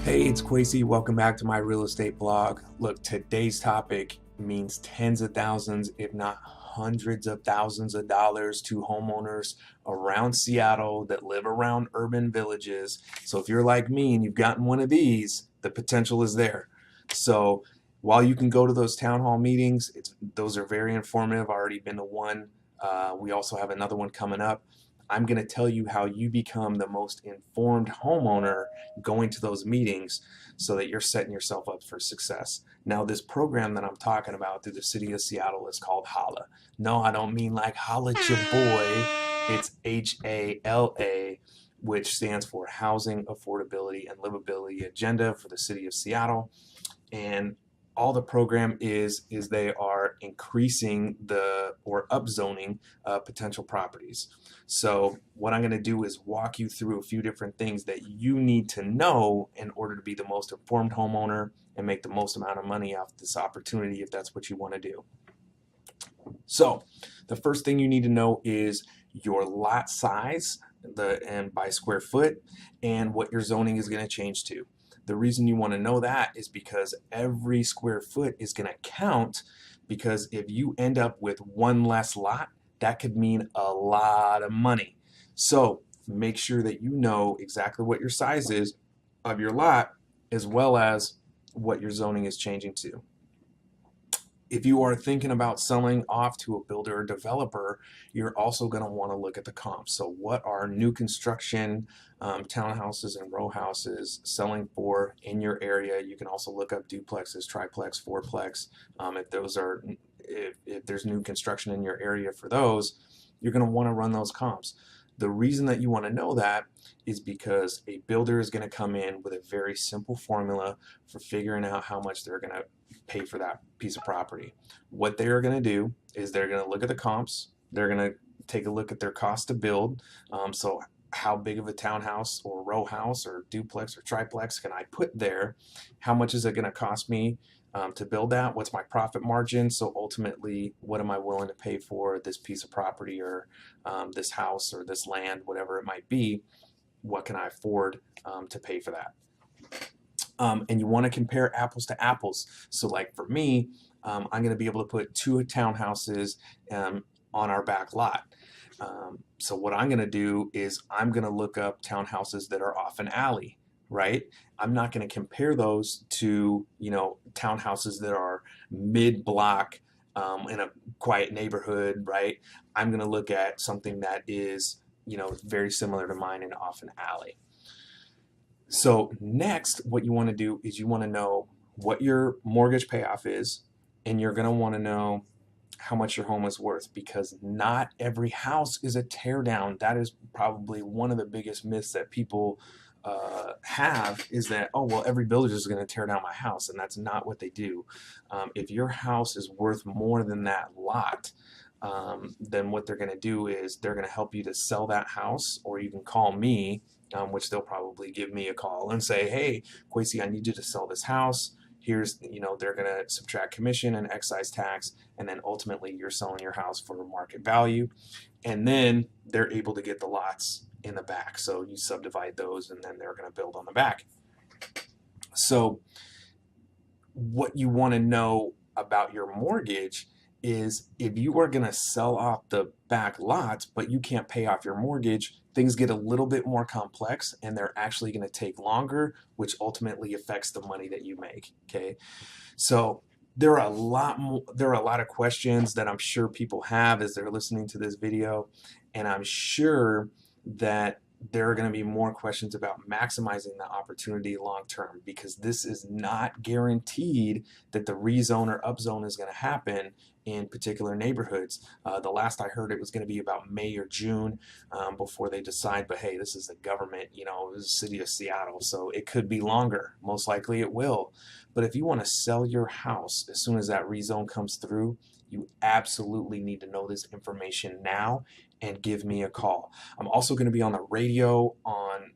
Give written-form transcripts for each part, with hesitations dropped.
Hey, it's Kwasi. Welcome back to my real estate blog. Look, today's topic means tens of thousands, if not hundreds of thousands of dollars to homeowners around Seattle that live around urban villages. So if you're like me and you've gotten one of these, the potential is there. So while you can go to those town hall meetings, those are very informative. I've already been to one. We also have another one coming up. I'm going to tell you how you become the most informed homeowner going to those meetings so that you're setting yourself up for success. Now, this program that I'm talking about through the city of Seattle is called HALA. No, I don't mean like holla at your boy. It's H.A.L.A, which stands for Housing Affordability and Livability Agenda for the city of Seattle. And all the program is they are increasing or upzoning potential properties. So what I'm going to do is walk you through a few different things that you need to know in order to be the most informed homeowner and make the most amount of money off this opportunity if that's what you want to do. So the first thing you need to know is your lot size and by square foot and what your zoning is going to change to. The reason you want to know that is because every square foot is going to count, because if you end up with one less lot, that could mean a lot of money. So make sure that you know exactly what your size is of your lot as well as what your zoning is changing to. If you are thinking about selling off to a builder or developer, you're also going to want to look at the comps. So what are new construction townhouses and row houses selling for in your area? You can also look up duplexes, triplex, fourplex. If there's new construction in your area for those, you're going to want to run those comps. The reason that you want to know that is because a builder is going to come in with a very simple formula for figuring out how much they're going to pay for that piece of property. What they are going to do is they're going to look at the comps. They're going to take a look at their cost to build. So how big of a townhouse or row house or duplex or triplex can I put there? How much is it going to cost me to build that? What's my profit margin? So ultimately, what am I willing to pay for this piece of property or this house or this land, whatever it might be? What can I afford to pay for that? And you want to compare apples to apples. So like for me, I'm going to be able to put two townhouses on our back lot. So what I'm going to do is I'm going to look up townhouses that are off an alley, right? I'm not going to compare those to, townhouses that are mid-block in a quiet neighborhood, right? I'm going to look at something that is, very similar to mine and off an alley. So next, what you want to do is you want to know what your mortgage payoff is, and you're going to want to know how much your home is worth, because not every house is a tear down. That is probably one of the biggest myths that people have, is that, oh, well, every builder is going to tear down my house, and that's not what they do. If your house is worth more than that lot, then what they're going to do is they're going to help you to sell that house, or you can call me, which they'll probably give me a call and say, hey, Kwasi, I need you to sell this house. Here's, they're going to subtract commission and excise tax, and then ultimately you're selling your house for market value. And then they're able to get the lots in the back. So you subdivide those, and then they're going to build on the back. So what you want to know about your mortgage is, if you are going to sell off the back lots but you can't pay off your mortgage, things get a little bit more complex, and they're actually going to take longer, which ultimately affects the money that you make. Okay, so there are a lot of questions that I'm sure people have as they're listening to this video, and I'm sure that there are going to be more questions about maximizing the opportunity long term, because this is not guaranteed that the rezone or upzone is going to happen in particular neighborhoods. The last I heard, it was going to be about May or June before they decide, but hey, this is the government, this is the city of Seattle, so it could be longer. Most likely it will. But if you want to sell your house as soon as that rezone comes through, you absolutely need to know this information now and give me a call. I'm also going to be on the radio on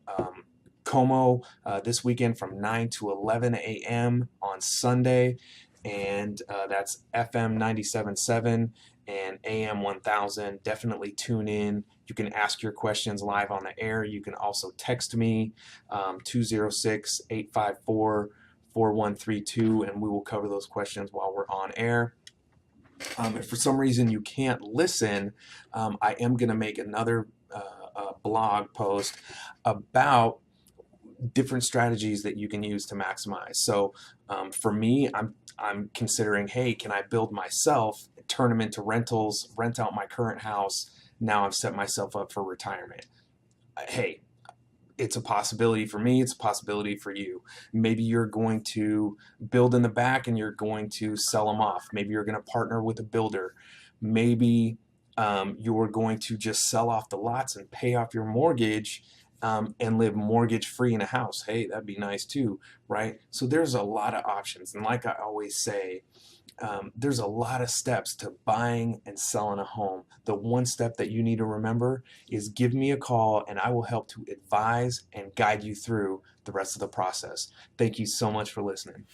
Como this weekend from 9 to 11 a.m. on Sunday, and that's FM 97.7 and AM 1000. Definitely tune in. You can ask your questions live on the air. You can also text me 206-854-4132, and we will cover those questions while we're on air. If for some reason you can't listen, I am going to make another blog post about different strategies that you can use to maximize. So for me, I'm considering, hey, can I build myself, turn them into rentals, rent out my current house? Now I've set myself up for retirement. Hey, it's a possibility for me, it's a possibility for you. Maybe you're going to build in the back and you're going to sell them off. Maybe you're going to partner with a builder. Maybe you're going to just sell off the lots and pay off your mortgage and live mortgage free in a house. Hey, that'd be nice too, right? So there's a lot of options. And like I always say, there's a lot of steps to buying and selling a home. The one step that you need to remember is give me a call and I will help to advise and guide you through the rest of the process. Thank you so much for listening.